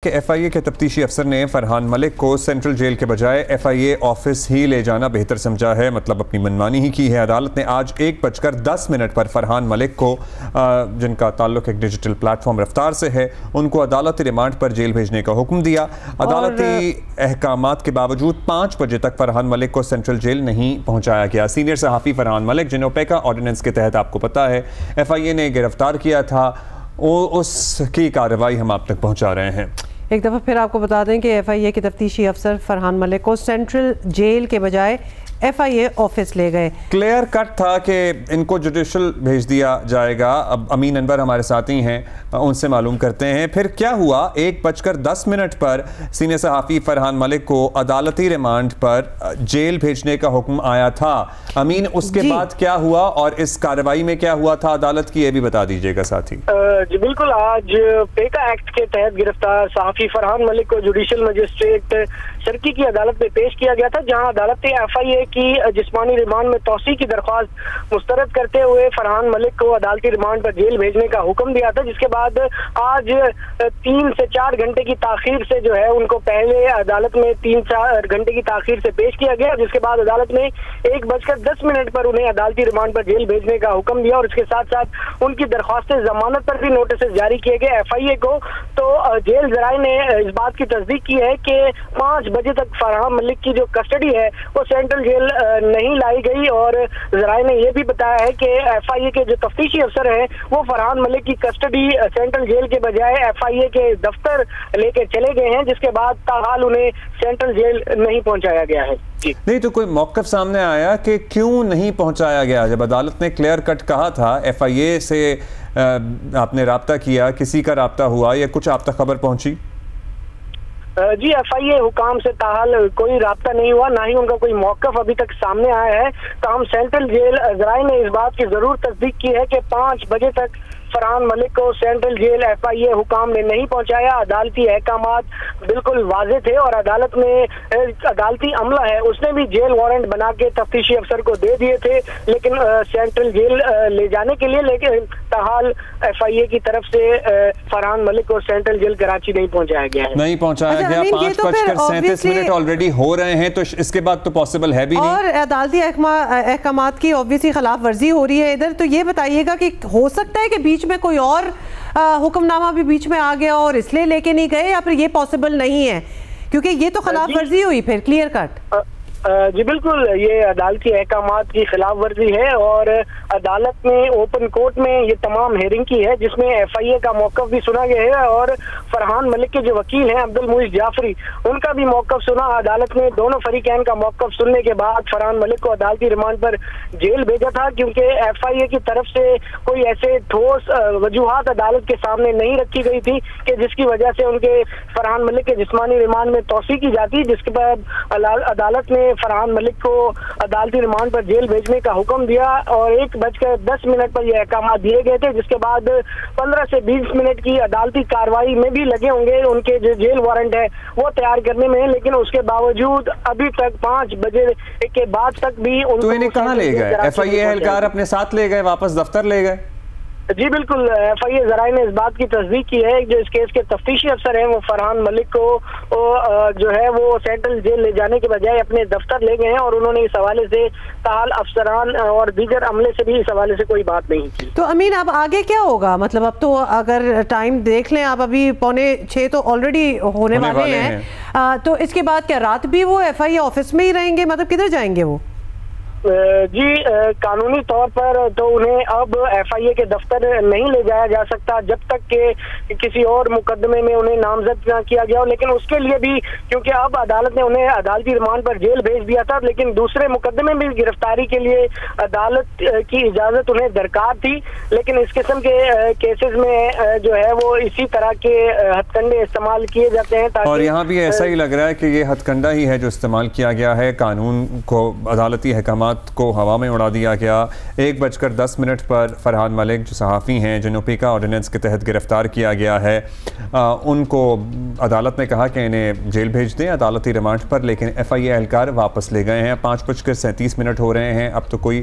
کہ ایف آئی اے کے تفتیشی افسر نے فرحان ملک کو سینٹرل جیل کے بجائے ایف آئی اے آفس ہی لے جانا بہتر سمجھا ہے، مطلب اپنی منمانی ہی کی ہے۔ عدالت نے آج 1:10 پر فرحان ملک کو، جن کا تعلق ایک ڈیجیٹل پلیٹ فارم رفتار سے ہے، ان کو عدالتی ریمانڈ پر جیل بھیجنے کا حکم دیا۔ عدالتی احکامات کے باوجود 5 بجے تک فرحان ملک کو سینٹرل جیل نہیں پہنچایا گیا۔ سینئر صحافی فرحان ملک، جنہیں اوپیکا آرڈیننس کے تحت آپ کو پتہ ہے ایف آئی اے نے گرفتار کیا تھا، اس کی کارروائی ہم آپ تک پہنچا رہے ہیں۔ ایک دفعہ پھر آپ کو بتا دیں کہ ایف آئی اے کے تفتیشی افسر فرحان ملک کو سینٹرل جیل کے بجائے ایف آئی اے آفس لے گئے۔ کلیئر کٹ تھا کہ ان کو جوڈیشل بھیج دیا جائے گا۔ اب امین انور ہمارے ساتھی ہیں، ان سے معلوم کرتے ہیں پھر کیا ہوا۔ 1:10 پر سینئر صحافی فرحان ملک کو عدالتی ریمانڈ پر جیل بھیجنے کا حکم آیا تھا۔ امین، اس کے بعد کیا ہوا اور اس کارروائی میں کیا ہوا تھا عدالت کی، یہ بھی بتا دیجیے گا ساتھی۔ جی بالکل، آج پیکا ایکٹ کے تحت گرفتار صحافی فرحان ملک کو جوڈیشل مجسٹریٹ شرکی کی عدالت میں پیش کیا گیا تھا، جہاں عدالت نے ایف آئی اے کی جسمانی ریمانڈ میں توسیع کی درخواست مسترد کرتے ہوئے فرحان ملک کو عدالتی ریمانڈ پر جیل بھیجنے کا حکم دیا تھا، جس کے بعد آج 3 سے 4 گھنٹے کی تاخیر سے جو ہے ان کو پہلے عدالت میں 3-4 گھنٹے کی تاخیر سے پیش کیا گیا، جس کے بعد عدالت نے 1:10 پر انہیں عدالتی ریمانڈ پر جیل بھیجنے کا حکم دیا، اور اس کے ساتھ ساتھ ان کی درخواست ضمانت پر بھی نوٹسز جاری کیے گئے ایف آئی اے کو۔ تو جیل ذرائع نے اس بات کی تصدیق کی ہے کہ 5 بجے تک فرحان ملک کی جو کسٹڈی ہے وہ سینٹرل جیل نہیں لائی گئی، اور ذرائع نے یہ بھی بتایا ہے کہ ایف آئی اے کے جو تفتیشی افسر ہیں وہ فرحان ملک کی کسٹڈی سینٹرل جیل کے بجائے ایف آئی اے کے دفتر لے کے چلے گئے ہیں، جس کے بعد تاحال انہیں سینٹرل جیل نہیں پہنچایا گیا ہے۔ نہیں تو کوئی موقف سامنے آیا کہ کیوں نہیں پہنچایا گیا؟ جب عدالت نے کلیئر کٹ کہا تھا ایف آئی اے سے آپ نے رابطہ کیا، کسی کا رابطہ ہوا یا کچھ آپ تک خبر پہنچی؟ جی، ایف آئی اے حکام سے تاحال کوئی رابطہ نہیں ہوا، نہ ہی ان کا کوئی موقف ابھی تک سامنے آیا ہے۔ تاہم سینٹرل جیل ذرائع نے اس بات کی ضرور تصدیق کی ہے کہ 5 بجے تک فرحان ملک کو سینٹرل جیل ایف آئی اے حکام نے نہیں پہنچایا۔ عدالتی احکامات بالکل واضح تھے، اور عدالت میں عدالتی عملہ ہے اس نے بھی جیل وارنٹ بنا کے تفتیشی افسر کو دے دیے تھے، لیکن سینٹرل جیل لے جانے کے لیے، لیکن تاحال ایف آئی اے کی طرف سے فرحان ملک کو سینٹرل جیل کراچی نہیں پہنچایا گیا ہے۔ نہیں پہنچایا گیا۔ 5:37 آلریڈی ہو رہے ہیں، تو اس کے بعد تو پاسبل ہے بھی نہیں، اور عدالتی احکامات کی اوبویسلی خلاف ورزی ہو رہی ہے ادھر۔ تو یہ بتائیے گا کہ ہو سکتا ہے کہ بیچ میں کوئی اور حکم نامہ بھی بیچ میں آ گیا اور اس لیے لے کے نہیں گئے، یا پھر یہ پاسبل نہیں ہے؟ کیونکہ یہ تو خلاف ورزی ہوئی پھر کلیئر کٹ۔ جی بالکل، یہ عدالتی احکامات کی خلاف ورزی ہے، اور عدالت نے اوپن کورٹ میں یہ تمام ہیئرنگ کی ہے، جس میں ایف آئی اے کا موقف بھی سنا گیا ہے، اور فرحان ملک کے جو وکیل ہیں عبد المعیز جعفری، ان کا بھی موقف سنا۔ عدالت نے دونوں فریقین کا موقف سننے کے بعد فرحان ملک کو عدالتی ریمانڈ پر جیل بھیجا تھا، کیونکہ ایف آئی اے کی طرف سے کوئی ایسے ٹھوس وجوہات عدالت کے سامنے نہیں رکھی گئی تھی کہ جس کی وجہ سے ان کے فرحان ملک کے جسمانی ریمانڈ میں توسیع کی جاتی، جس کے بعد عدالت نے فرحان ملک کو عدالتی ریمانڈ پر جیل بھیجنے کا حکم دیا، اور 1:10 پر یہ احکامات دیے گئے تھے، جس کے بعد 15 سے 20 منٹ کی عدالتی کارروائی میں بھی لگے ہوں گے ان کے جو جیل وارنٹ ہے وہ تیار کرنے میں، لیکن اس کے باوجود ابھی تک 5 بجے کے بعد تک بھی ان تو انہیں کہاں لے گئے؟ ایف آئی اے اہلکار اپنے ساتھ لے گئے، واپس دفتر لے گئے؟ جی بالکل، ایف آئی اے ذرائع نے اس بات کی تصدیق کی ہے جو اس کیس کے تفتیشی افسر ہیں وہ فرحان ملک کو جو ہے وہ سینٹرل جیل لے جانے کے بجائے اپنے دفتر لے گئے ہیں، اور انہوں نے اس حوالے سے تاحال افسران اور دیگر عملے سے بھی اس حوالے سے کوئی بات نہیں کی۔ تو امین، اب آگے کیا ہوگا؟ مطلب اب تو اگر ٹائم دیکھ لیں، اب ابھی 5:45 تو آلریڈی ہونے والے ہیں، تو اس کے بعد کیا رات بھی وہ ایف آئی اے آفس میں ہی رہیں گے؟ مطلب کدھر جائیں گے وہ؟ جی قانونی طور پر تو انہیں اب ایف آئی اے کے دفتر نہیں لے جایا جا سکتا جب تک کہ کسی اور مقدمے میں انہیں نامزد نہ کیا گیا ہو، لیکن اس کے لیے بھی کیونکہ اب عدالت نے انہیں عدالتی ریمانڈ پر جیل بھیج دیا تھا، لیکن دوسرے مقدمے میں گرفتاری کے لیے عدالت کی اجازت انہیں درکار تھی، لیکن اس قسم کے کیسز میں جو ہے وہ اسی طرح کے ہتھ کنڈے استعمال کیے جاتے ہیں، اور یہاں بھی ایسا ہی لگ رہا ہے کہ یہ ہتھ کنڈا ہی ہے جو استعمال کیا گیا ہے، قانون کو، عدالتی احکامات کو ہوا میں اڑا دیا گیا۔ 1:10 پر فرحان ملک جو صحافی ہیں، جنہیں اوپیکا آرڈیننس کے تحت گرفتار کیا گیا ہے، ان کو عدالت نے کہا کہ انہیں جیل بھیج دیں عدالتی ریمانڈ پر، لیکن ایف آئی اے اہلکار واپس لے گئے ہیں۔ 5:37 ہو رہے ہیں، اب تو کوئی